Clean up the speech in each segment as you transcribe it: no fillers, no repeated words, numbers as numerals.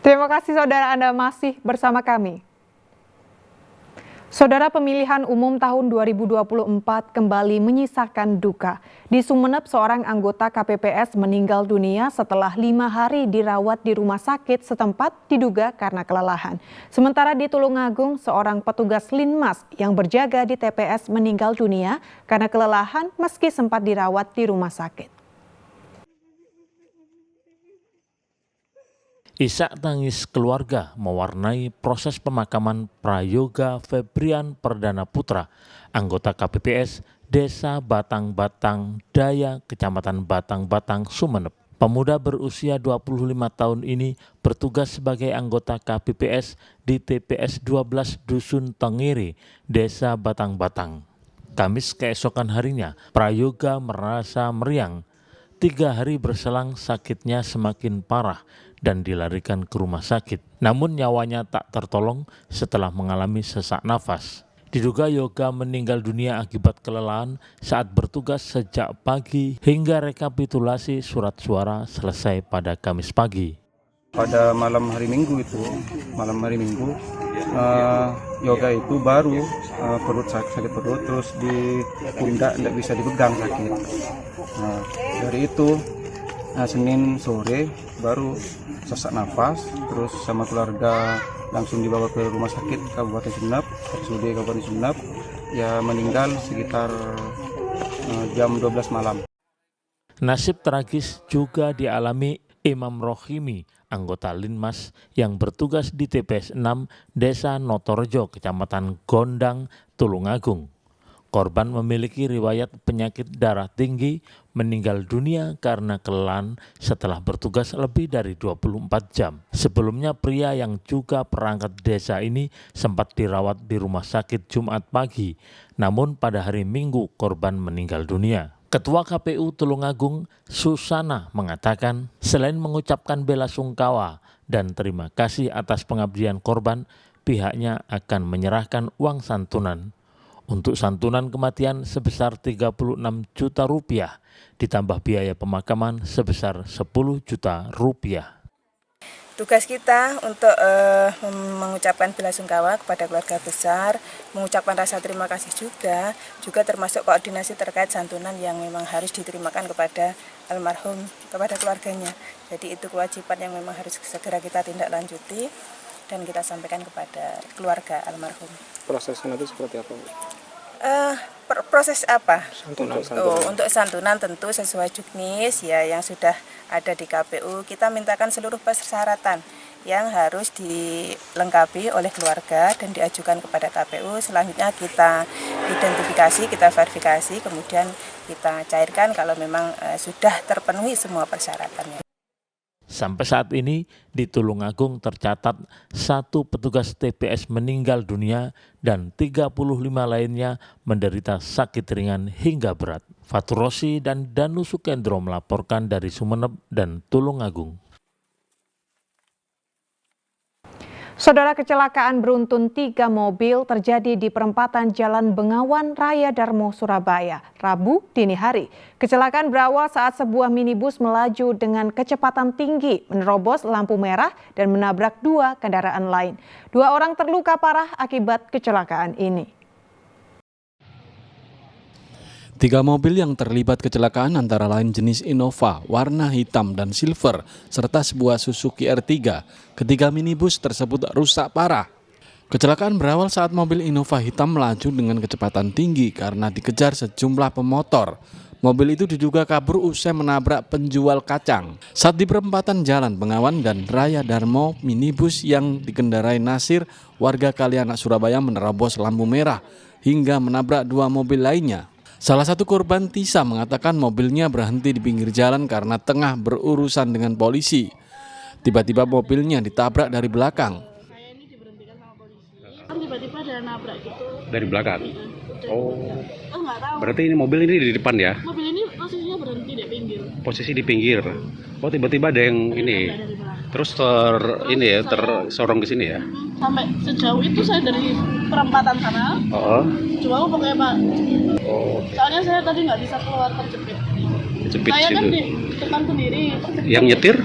Terima kasih saudara Anda masih bersama kami. Saudara, pemilihan umum tahun 2024 kembali menyisakan duka. Di Sumeneb, seorang anggota KPPS meninggal dunia setelah 5 hari dirawat di rumah sakit setempat diduga karena kelelahan. Sementara di Tulungagung, seorang petugas Linmas yang berjaga di TPS meninggal dunia karena kelelahan meski sempat dirawat di rumah sakit. Isak tangis keluarga mewarnai proses pemakaman Prayoga Febrian Perdana Putra, anggota KPPS Desa Batang-Batang Daya, Kecamatan Batang-Batang, Sumeneb. Pemuda berusia 25 tahun ini bertugas sebagai anggota KPPS di TPS 12 Dusun Tengiri, Desa Batang-Batang. Kamis keesokan harinya, Prayoga merasa meriang. 3 hari berselang sakitnya semakin parah dan dilarikan ke rumah sakit. Namun nyawanya tak tertolong setelah mengalami sesak nafas. Diduga Yoga meninggal dunia akibat kelelahan saat bertugas sejak pagi hingga rekapitulasi surat suara selesai pada Kamis pagi. Pada malam hari Minggu, Yoga itu baru perut sakit perut, terus di pundak tidak bisa dipegang sakit. Nah, dari itu Senin sore baru sesak nafas, terus sama keluarga langsung dibawa ke rumah sakit Kabupaten Sumeneb, RSUD Kabupaten Sumeneb. Ya meninggal sekitar jam 12 malam. Nasib tragis juga dialami Imam Rohimi, anggota Linmas yang bertugas di TPS 6 Desa Notorejo, Kecamatan Gondang, Tulungagung. Korban memiliki riwayat penyakit darah tinggi, meninggal dunia karena kelelahan setelah bertugas lebih dari 24 jam. Sebelumnya pria yang juga perangkat desa ini sempat dirawat di rumah sakit Jumat pagi, namun pada hari Minggu korban meninggal dunia. Ketua KPU Tulungagung, Susana, mengatakan selain mengucapkan bela sungkawa dan terima kasih atas pengabdian korban, pihaknya akan menyerahkan uang santunan. Untuk santunan kematian sebesar 36 juta rupiah, ditambah biaya pemakaman sebesar 10 juta rupiah. Tugas kita untuk mengucapkan bela sungkawa kepada keluarga besar, mengucapkan rasa terima kasih juga termasuk koordinasi terkait santunan yang memang harus diterimakan kepada almarhum, kepada keluarganya. Jadi itu kewajiban yang memang harus segera kita tindak lanjuti dan kita sampaikan kepada keluarga almarhum. Prosesnya nanti seperti apa? Proses apa? Santunan. Untuk santunan tentu sesuai juknis ya yang sudah ada di KPU. Kita mintakan seluruh persyaratan yang harus dilengkapi oleh keluarga dan diajukan kepada KPU. Selanjutnya kita identifikasi, kita verifikasi, kemudian kita cairkan kalau memang sudah terpenuhi semua persyaratannya. Sampai saat ini di Tulungagung tercatat 1 petugas TPS meninggal dunia dan 35 lainnya menderita sakit ringan hingga berat. Fatur Rosi dan Danu Sukendro melaporkan dari Sumeneb dan Tulungagung. Saudara, kecelakaan beruntun 3 mobil terjadi di perempatan Jalan Bengawan Raya Darmo, Surabaya, Rabu dini hari. Kecelakaan berawal saat sebuah minibus melaju dengan kecepatan tinggi, menerobos lampu merah dan menabrak 2 kendaraan lain. 2 orang terluka parah akibat kecelakaan ini. 3 mobil yang terlibat kecelakaan antara lain jenis Innova, warna hitam dan silver, serta sebuah Suzuki R3. Ketiga minibus tersebut rusak parah. Kecelakaan berawal saat mobil Innova hitam melaju dengan kecepatan tinggi karena dikejar sejumlah pemotor. Mobil itu diduga kabur usai menabrak penjual kacang. Saat di perempatan Jalan Bengawan dan Raya Darmo, minibus yang dikendarai Nasir, warga Kalianak, Surabaya, menerobos lampu merah hingga menabrak 2 mobil lainnya. Salah satu korban, Tisa, mengatakan mobilnya berhenti di pinggir jalan karena tengah berurusan dengan polisi. Tiba-tiba mobilnya ditabrak dari belakang. Saya ini diberhentikan sama polisi, kan tiba-tiba ada nabrak gitu. Dari belakang? Oh, Nggak tahu. berarti ini mobil ini di depan ya? Mobil ini posisinya berhenti di pinggir. Posisi di pinggir. Oh, tiba-tiba ada yang ini. Dari belakang. Terus tersorong ke sini ya? Sampai sejauh itu saya dari perempatan sana. Oh. Cuma pokoknya Pak. Oh. Soalnya saya tadi nggak bisa keluar terjepit. Jepit Saya kan situ. di depan sendiri. Yang nyetir?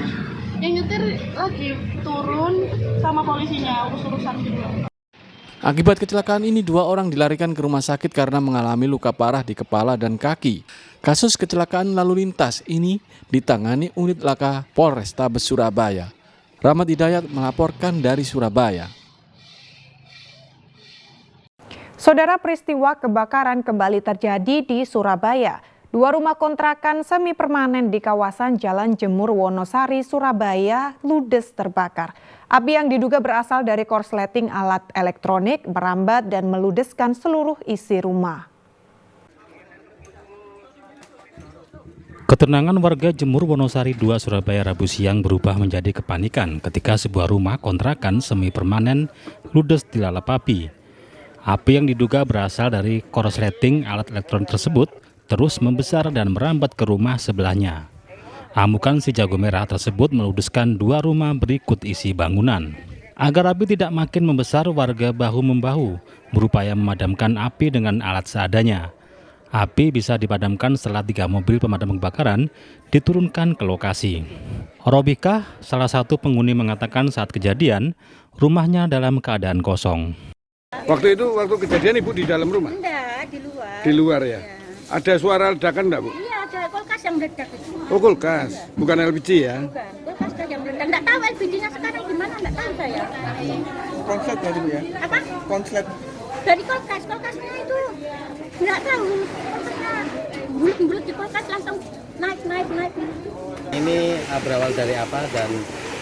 Yang nyetir lagi turun turun sama polisinya urus-urusan gitu. Akibat kecelakaan ini 2 orang dilarikan ke rumah sakit karena mengalami luka parah di kepala dan kaki. Kasus kecelakaan lalu lintas ini ditangani unit laka Polrestabes Surabaya. Rahmat Hidayat melaporkan dari Surabaya. Saudara, peristiwa kebakaran kembali terjadi di Surabaya. 2 rumah kontrakan semi permanen di kawasan Jalan Jemur Wonosari, Surabaya ludes terbakar. Api yang diduga berasal dari korsleting alat elektronik merambat dan meludeskan seluruh isi rumah. Ketenangan warga Jemur Wonosari 2 Surabaya Rabu siang berubah menjadi kepanikan ketika sebuah rumah kontrakan semi permanen ludes dilalap api. Api yang diduga berasal dari korsleting alat elektronik tersebut terus membesar dan merambat ke rumah sebelahnya. Amukan si jago merah tersebut meludeskan 2 rumah berikut isi bangunan. Agar api tidak makin membesar, warga bahu-membahu berupaya memadamkan api dengan alat seadanya. Api bisa dipadamkan setelah 3 mobil pemadam kebakaran diturunkan ke lokasi. Robika, salah satu penghuni, mengatakan saat kejadian rumahnya dalam keadaan kosong. Waktu kejadian Ibu di dalam rumah? Enggak, di luar. Di luar ya? Ada suara ledakan enggak, Bu? Iya, ada kulkas yang meledak itu. Oh, kulkas, bukan LPG ya? Bukan, kulkas yang meledak. Enggak tahu LPG-nya sekarang di mana, enggak tahu saya. Konslet tadi Bu ya? Apa? Konslet. Dari kulkasnya itu enggak tahu. Kulkasnya bulut-bulut di kulkas langsung naik. Ini berawal dari apa dan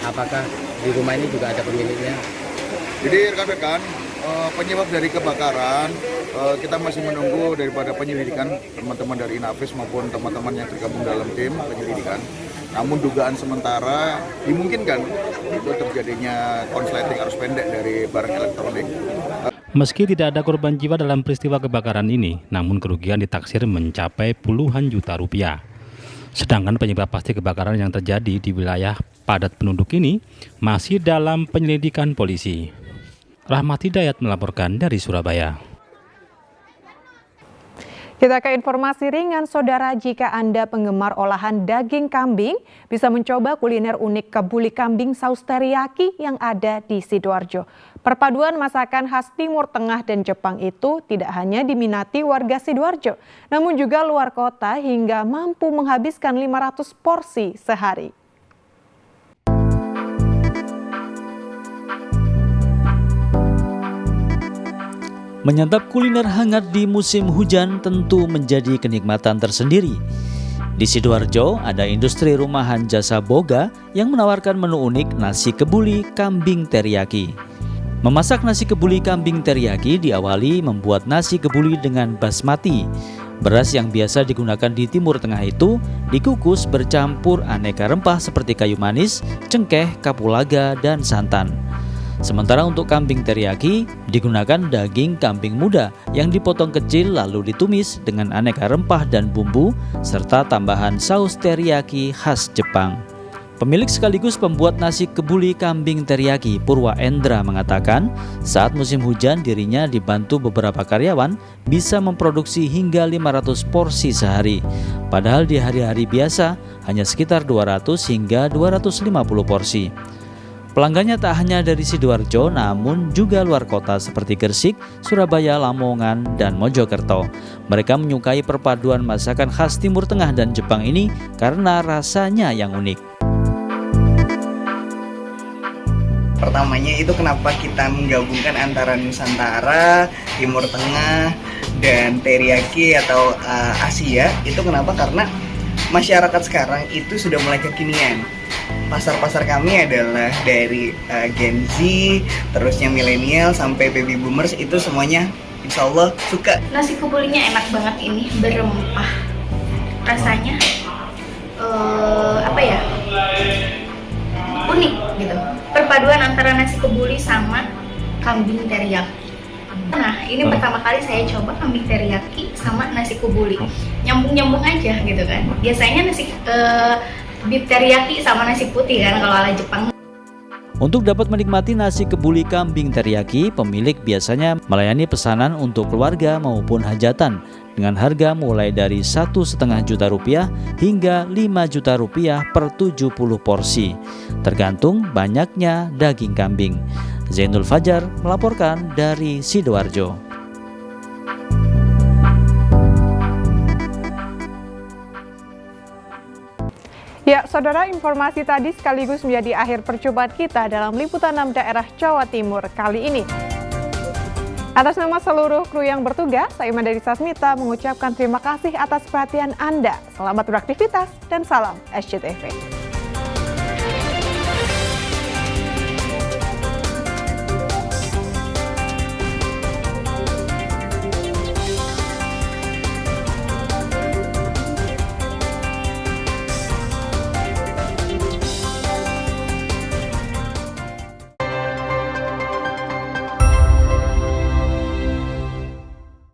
apakah di rumah ini juga ada pemiliknya? Jadi rekan-rekan, penyebab dari kebakaran kita masih menunggu daripada penyelidikan teman-teman dari Inafis maupun teman-teman yang tergabung dalam tim penyelidikan. Namun dugaan sementara dimungkinkan itu terjadinya konsleting arus pendek dari barang elektronik. Meski tidak ada korban jiwa dalam peristiwa kebakaran ini, namun kerugian ditaksir mencapai puluhan juta rupiah. Sedangkan penyebab pasti kebakaran yang terjadi di wilayah padat penduduk ini masih dalam penyelidikan polisi. Rahmat Hidayat melaporkan dari Surabaya. Kita ke informasi ringan, saudara. Jika Anda penggemar olahan daging kambing, bisa mencoba kuliner unik kebuli kambing saus teriyaki yang ada di Sidoarjo. Perpaduan masakan khas Timur Tengah dan Jepang itu tidak hanya diminati warga Sidoarjo, namun juga luar kota hingga mampu menghabiskan 500 porsi sehari. Menyantap kuliner hangat di musim hujan tentu menjadi kenikmatan tersendiri. Di Sidoarjo ada industri rumahan jasa boga yang menawarkan menu unik nasi kebuli kambing teriyaki. Memasak nasi kebuli kambing teriyaki diawali membuat nasi kebuli dengan basmati. Beras yang biasa digunakan di Timur Tengah itu dikukus bercampur aneka rempah seperti kayu manis, cengkeh, kapulaga, dan santan. Sementara untuk kambing teriyaki digunakan daging kambing muda yang dipotong kecil lalu ditumis dengan aneka rempah dan bumbu serta tambahan saus teriyaki khas Jepang. Pemilik sekaligus pembuat nasi kebuli kambing teriyaki, Purwa Endra, mengatakan saat musim hujan dirinya dibantu beberapa karyawan bisa memproduksi hingga 500 porsi sehari. Padahal di hari-hari biasa hanya sekitar 200 hingga 250 porsi. Pelanggannya tak hanya dari Sidoarjo namun juga luar kota seperti Gresik, Surabaya, Lamongan, dan Mojokerto. Mereka menyukai perpaduan masakan khas Timur Tengah dan Jepang ini karena rasanya yang unik. Pertamanya itu kenapa kita menggabungkan antara Nusantara, Timur Tengah, dan teriyaki atau Asia. Itu kenapa? Karena masyarakat sekarang itu sudah mulai kekinian. Pasar-pasar kami adalah dari Gen Z, terusnya milenial sampai baby boomers, itu semuanya insya Allah suka. Nasi kebulinya enak banget ini, berempah. Rasanya unik gitu. Perpaduan antara nasi kebuli sama kambing teriyaki. Nah, ini pertama kali saya coba kambing teriyaki sama nasi kebuli. Nyambung-nyambung aja gitu kan. Biasanya nasi beef teriyaki sama nasi putih kan kalau ala Jepang. Untuk dapat menikmati nasi kebuli kambing teriyaki, pemilik biasanya melayani pesanan untuk keluarga maupun hajatan dengan harga mulai dari Rp1,5 juta hingga Rp5 juta per 70 porsi, tergantung banyaknya daging kambing. Zainul Fajar melaporkan dari Sidoarjo. Ya, saudara, informasi tadi sekaligus menjadi akhir percobaan kita dalam liputan 6 daerah Jawa Timur kali ini. Atas nama seluruh kru yang bertugas, saya Mandari Sasmita mengucapkan terima kasih atas perhatian Anda. Selamat beraktivitas dan salam SCTV.